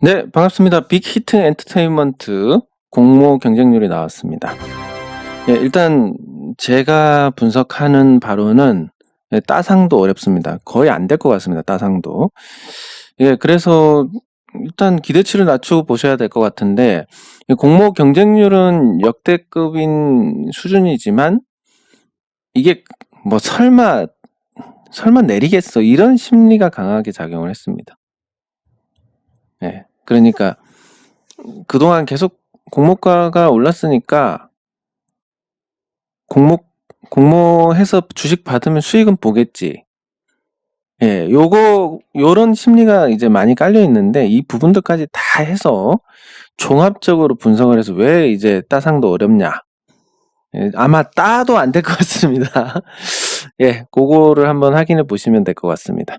네, 반갑습니다. 빅히트 엔터테인먼트 공모 경쟁률이 나왔습니다. 예, 일단 제가 분석하는 바로는 따상도 어렵습니다. 거의 안 될 것 같습니다. 따상도. 예, 그래서 일단 기대치를 낮추고 보셔야 될 것 같은데, 공모 경쟁률은 역대급인 수준이지만 이게 뭐 설마 내리겠어 이런 심리가 강하게 작용을 했습니다. 예, 그러니까 그동안 계속 공모가가 올랐으니까 공모해서 주식 받으면 수익은 보겠지. 예, 요런 심리가 이제 많이 깔려 있는데 이 부분들까지 다 해서 종합적으로 분석을 해서 왜 이제 따상도 어렵냐. 예, 아마 따도 안 될 것 같습니다. 예, 그거를 한번 확인해 보시면 될 것 같습니다.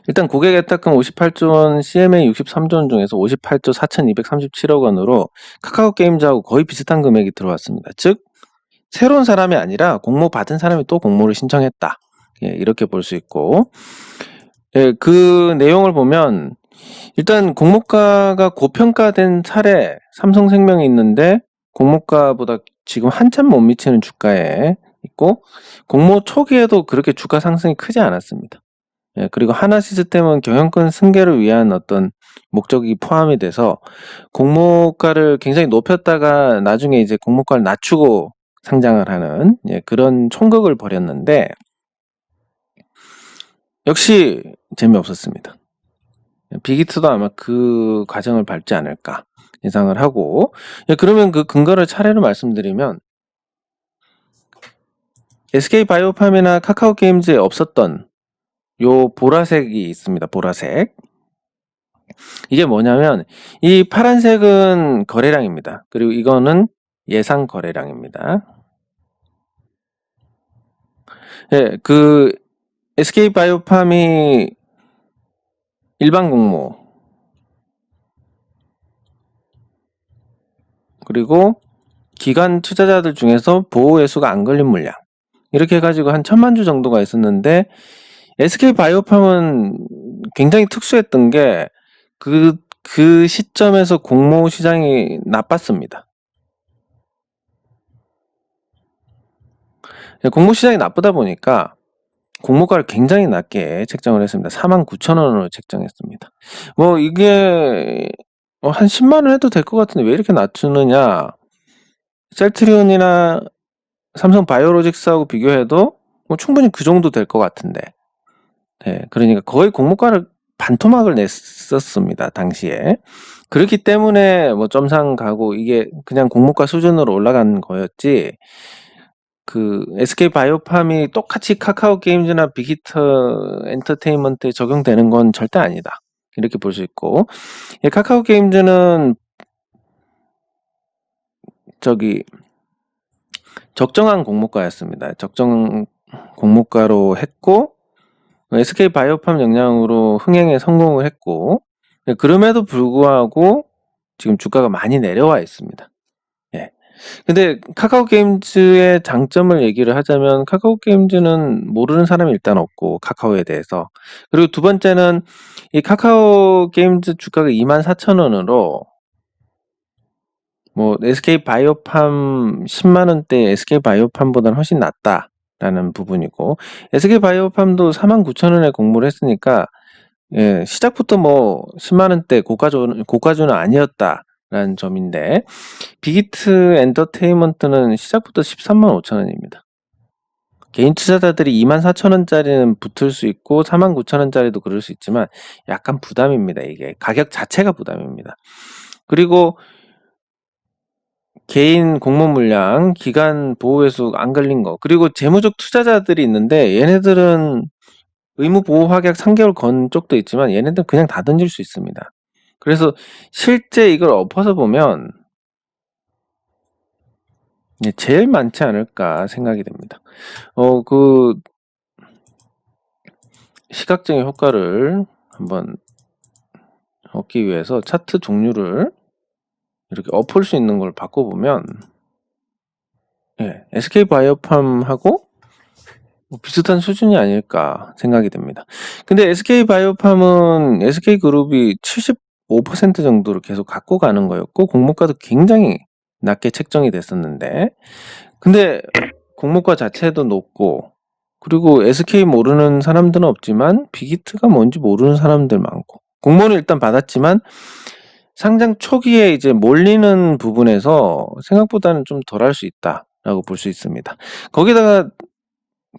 일단 고객예탁금 58조 원, CMA 63조 원 중에서 58조 4,237억 원으로 카카오 게임즈하고 거의 비슷한 금액이 들어왔습니다. 즉 새로운 사람이 아니라 공모 받은 사람이 또 공모를 신청했다. 예, 이렇게 볼 수 있고, 예, 그 내용을 보면 일단 공모가가 고평가된 사례 삼성생명이 있는데 공모가보다 지금 한참 못 미치는 주가에 있고, 공모 초기에도 그렇게 주가 상승이 크지 않았습니다. 예, 그리고 하나시스템은 경영권 승계를 위한 어떤 목적이 포함이 돼서 공모가를 굉장히 높였다가 나중에 이제 공모가를 낮추고 상장을 하는, 예, 그런 총극을 벌였는데 역시 재미없었습니다. 빅히트도 아마 그 과정을 밟지 않을까 예상을 하고, 예, 그러면 그 근거를 차례로 말씀드리면 SK바이오팜이나 카카오게임즈에 없었던 요 보라색이 있습니다. 보라색. 이게 뭐냐면 이 파란색은 거래량입니다. 그리고 이거는 예상 거래량입니다. 예, 그 SK바이오팜이 일반 공모, 그리고 기관 투자자들 중에서 보호예수가 안 걸린 물량, 이렇게 해가지고 한 1,000만 주 정도가 있었는데 SK바이오팜은 굉장히 특수했던 게 그 시점에서 공모 시장이 나빴습니다. 공모 시장이 나쁘다 보니까 공모가를 굉장히 낮게 책정을 했습니다. 49,000원으로 책정했습니다. 뭐 이게 한 10만 원 해도 될 것 같은데 왜 이렇게 낮추느냐. 셀트리온이나 삼성 바이오로직스하고 비교해도 뭐 충분히 그 정도 될 것 같은데. 네, 그러니까 거의 공모가를 반토막을 냈었습니다. 당시에. 그렇기 때문에 뭐 점상 가고 이게 그냥 공모가 수준으로 올라간 거였지, 그 SK바이오팜이 똑같이 카카오 게임즈나 빅히트 엔터테인먼트에 적용되는 건 절대 아니다. 이렇게 볼 수 있고, 카카오 게임즈는 적정한 공모가였습니다. 적정 공모가로 했고 SK바이오팜 영향으로 흥행에 성공을 했고, 그럼에도 불구하고 지금 주가가 많이 내려와 있습니다. 예. 근데 카카오 게임즈의 장점을 얘기를 하자면 카카오 게임즈는 모르는 사람이 일단 없고 카카오에 대해서, 그리고 두 번째는 이 카카오 게임즈 주가가 24,000원으로 뭐 SK바이오팜 10만 원대 SK바이오팜보다는 훨씬 낫다라는 부분이고, SK바이오팜도 49,000원에 공모를 했으니까 예, 시작부터 뭐 10만 원대 고가주는 아니었다라는 점인데, 빅히트 엔터테인먼트는 시작부터 13만 5천 원입니다. 개인 투자자들이 24,000원짜리는 붙을 수 있고 49,000원짜리도 그럴 수 있지만 약간 부담입니다. 이게 가격 자체가 부담입니다. 그리고 개인 공모 물량, 기간 보호회수 안 걸린 거, 그리고 재무적 투자자들이 있는데 얘네들은 의무 보호 확약 3개월 건 쪽도 있지만 얘네들은 그냥 다 던질 수 있습니다. 그래서 실제 이걸 엎어서 보면 제일 많지 않을까 생각이 됩니다. 그 시각적인 효과를 한번 얻기 위해서 차트 종류를 이렇게 엎을 수 있는 걸 바꿔보면, 예, SK바이오팜하고 뭐 비슷한 수준이 아닐까 생각이 됩니다. 근데 SK바이오팜은 SK그룹이 5% 정도를 계속 갖고 가는 거였고 공모가도 굉장히 낮게 책정이 됐었는데, 근데 공모가 자체도 높고, 그리고 SK 모르는 사람들은 없지만 빅히트가 뭔지 모르는 사람들 많고, 공모는 일단 받았지만 상장 초기에 이제 몰리는 부분에서 생각보다는 좀 덜 할 수 있다라고 볼 수 있습니다. 거기다가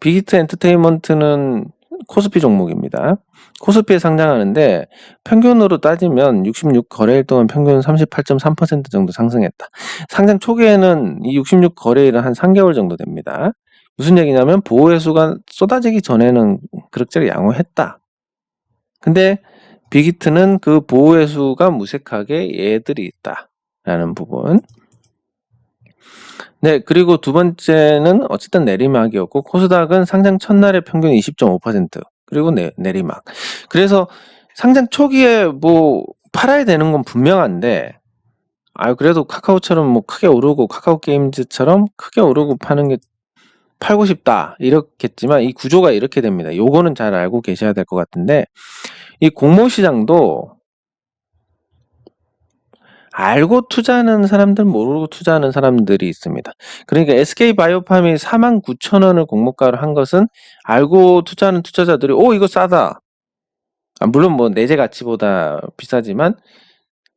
빅히트 엔터테인먼트는 코스피 종목입니다. 코스피에 상장하는데 평균으로 따지면 66 거래일 동안 평균 38.3% 정도 상승했다. 상장 초기에는 이 66 거래일은 한 3개월 정도 됩니다. 무슨 얘기냐면 보호회수가 쏟아지기 전에는 그럭저럭 양호했다. 근데 빅히트는 그 보호회수가 무색하게 얘들이 있다라는 부분. 네, 그리고 두 번째는 어쨌든 내리막이었고, 코스닥은 상장 첫날에 평균 20.5%, 그리고 내리막. 그래서 상장 초기에 뭐 팔아야 되는 건 분명한데, 그래도 카카오처럼 뭐 크게 오르고 카카오 게임즈처럼 크게 오르고 파는 게 팔고 싶다 이렇겠지만, 이 구조가 이렇게 됩니다. 요거는 잘 알고 계셔야 될 것 같은데, 이 공모 시장도 알고 투자하는 사람들, 모르고 투자하는 사람들이 있습니다. 그러니까 SK바이오팜이 49,000원을 공모가를 한 것은 알고 투자하는 투자자들이 이거 싸다. 물론 뭐 내재 가치보다 비싸지만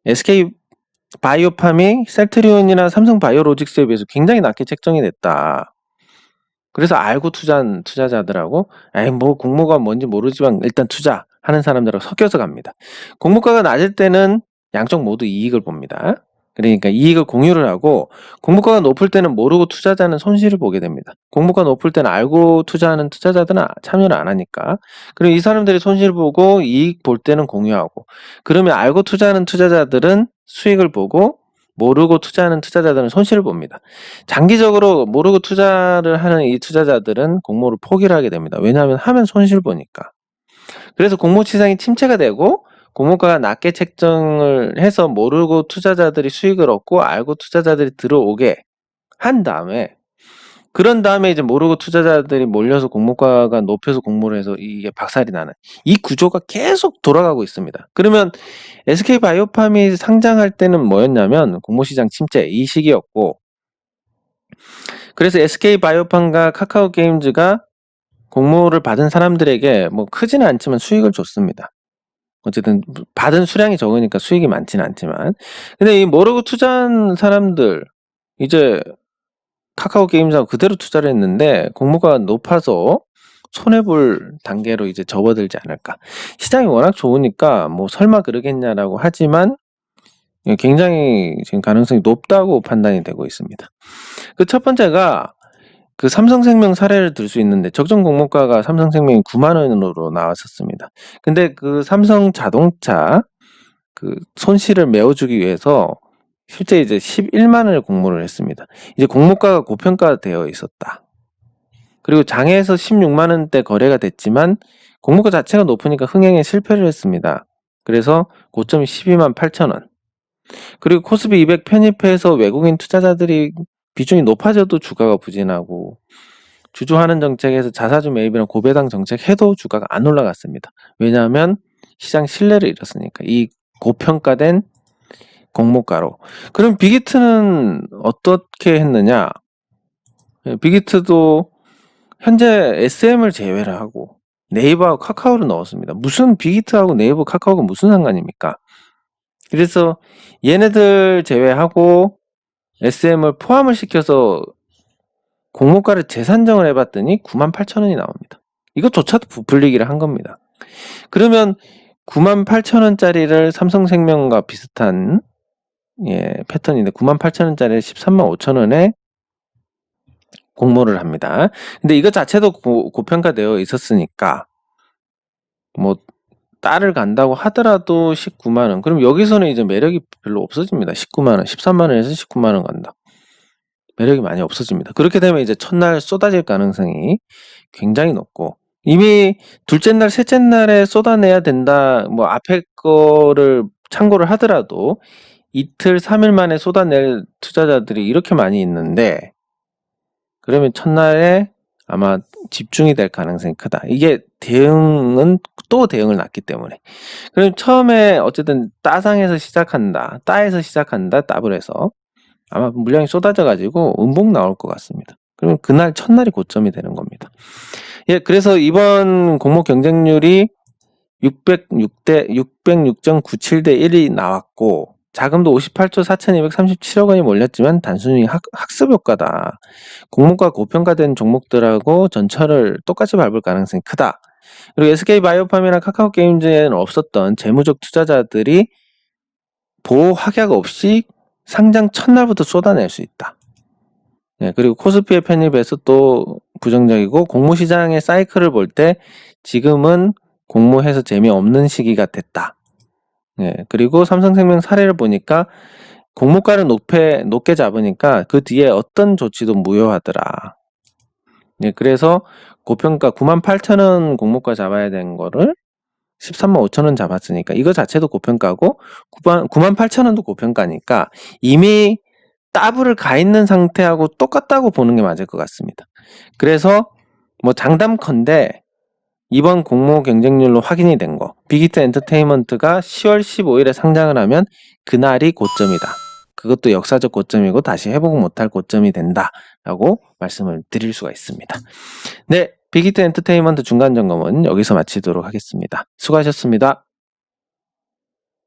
SK바이오팜이 셀트리온이나 삼성바이오로직스에 비해서 굉장히 낮게 책정이 됐다. 그래서 알고 투자한 투자자들하고 뭐 공모가 뭔지 모르지만 일단 투자하는 사람들하고 섞여서 갑니다. 공모가가 낮을 때는 양쪽 모두 이익을 봅니다. 그러니까 이익을 공유를 하고, 공모가가 높을 때는 모르고 투자자는 손실을 보게 됩니다. 공모가 높을 때는 알고 투자하는 투자자들은 참여를 안 하니까. 그리고 이 사람들이 손실 보고 이익 볼 때는 공유하고, 그러면 알고 투자하는 투자자들은 수익을 보고 모르고 투자하는 투자자들은 손실을 봅니다. 장기적으로 모르고 투자를 하는 이 투자자들은 공모를 포기를 하게 됩니다. 왜냐하면 하면 손실 보니까. 그래서 공모 시장이 침체가 되고 공모가가 낮게 책정을 해서 모르고 투자자들이 수익을 얻고 알고 투자자들이 들어오게 한 다음에, 그런 다음에 이제 모르고 투자자들이 몰려서 공모가가 높여서 공모를 해서 이게 박살이 나는 이 구조가 계속 돌아가고 있습니다. 그러면 SK바이오팜이 상장할 때는 뭐였냐면 공모시장 침체 이 시기였고, 그래서 SK바이오팜과 카카오게임즈가 공모를 받은 사람들에게 뭐 크지는 않지만 수익을 줬습니다. 어쨌든 받은 수량이 적으니까 수익이 많지는 않지만, 근데 이 모르고 투자한 사람들 이제 카카오게임즈하고 그대로 투자를 했는데 공모가 높아서 손해볼 단계로 이제 접어들지 않을까. 시장이 워낙 좋으니까 뭐 설마 그러겠냐라고 하지만 굉장히 지금 가능성이 높다고 판단이 되고 있습니다. 그 첫 번째가 그 삼성생명 사례를 들 수 있는데, 적정 공모가가 삼성생명이 9만 원으로 나왔었습니다. 근데 그 삼성자동차 그 손실을 메워주기 위해서 실제 이제 11만 원을 공모를 했습니다. 이제 공모가가 고평가되어 있었다. 그리고 장에서 16만 원대 거래가 됐지만 공모가 자체가 높으니까 흥행에 실패를 했습니다. 그래서 고점이 12만 8천 원. 그리고 코스피 200 편입해서 외국인 투자자들이 비중이 높아져도 주가가 부진하고, 주주환원 정책에서 자사주 매입이랑 고배당 정책 해도 주가가 안 올라갔습니다. 왜냐하면 시장 신뢰를 잃었으니까, 이 고평가된 공모가로. 그럼 빅히트는 어떻게 했느냐? 빅히트도 현재 SM을 제외를 하고 네이버하고 카카오를 넣었습니다. 무슨 빅히트하고 네이버, 카카오가 무슨 상관입니까? 그래서 얘네들 제외하고 SM을 포함을 시켜서 공모가를 재산정을 해봤더니 98,000원이 나옵니다. 이것조차도 부풀리기를 한 겁니다. 그러면 98,000원짜리를 삼성생명과 비슷한 패턴인데 98,000원짜리를 13만 5천원에 공모를 합니다. 근데 이거 자체도 고평가되어 있었으니까 뭐 딸을 간다고 하더라도 19만 원. 그럼 여기서는 이제 매력이 별로 없어집니다. 19만 원, 13만 원에서 19만 원 간다. 매력이 많이 없어집니다. 그렇게 되면 이제 첫날 쏟아질 가능성이 굉장히 높고, 이미 둘째 날, 셋째 날에 쏟아내야 된다, 뭐 앞에 거를 참고를 하더라도 이틀, 3일 만에 쏟아낼 투자자들이 이렇게 많이 있는데, 그러면 첫날에 아마 집중이 될 가능성이 크다. 이게 대응은 또 대응을 낳기 때문에. 그럼 처음에 어쨌든 따상에서 시작한다. 따에서 시작한다. 따블 해서. 아마 물량이 쏟아져 가지고 음봉 나올 것 같습니다. 그러면 그날 첫날이 고점이 되는 겁니다. 예, 그래서 이번 공모 경쟁률이 606.97대 1이 나왔고, 자금도 58조 4,237억 원이 몰렸지만 단순히 학습 효과다. 공모가 고평가된 종목들하고 전철을 똑같이 밟을 가능성이 크다. 그리고 SK바이오팜이나 카카오게임즈에는 없었던 재무적 투자자들이 보호 확약 없이 상장 첫날부터 쏟아낼 수 있다. 네, 그리고 코스피의 편입에서 또 부정적이고, 공모시장의 사이클을 볼 때 지금은 공모해서 재미없는 시기가 됐다. 네, 그리고 삼성생명 사례를 보니까 공모가를 높게 잡으니까 그 뒤에 어떤 조치도 무효하더라. 네, 그래서 고평가 98,000원 공모가 잡아야 되는 거를 135,000원 잡았으니까 이거 자체도 고평가고 98,000원도 고평가니까 이미 더블을 가 있는 상태하고 똑같다고 보는 게 맞을 것 같습니다. 그래서 뭐 장담컨대 이번 공모 경쟁률로 확인이 된 거, 빅히트 엔터테인먼트가 10월 15일에 상장을 하면 그날이 고점이다. 그것도 역사적 고점이고 다시 회복 못할 고점이 된다라고 말씀을 드릴 수가 있습니다. 네, 빅히트 엔터테인먼트 중간 점검은 여기서 마치도록 하겠습니다. 수고하셨습니다.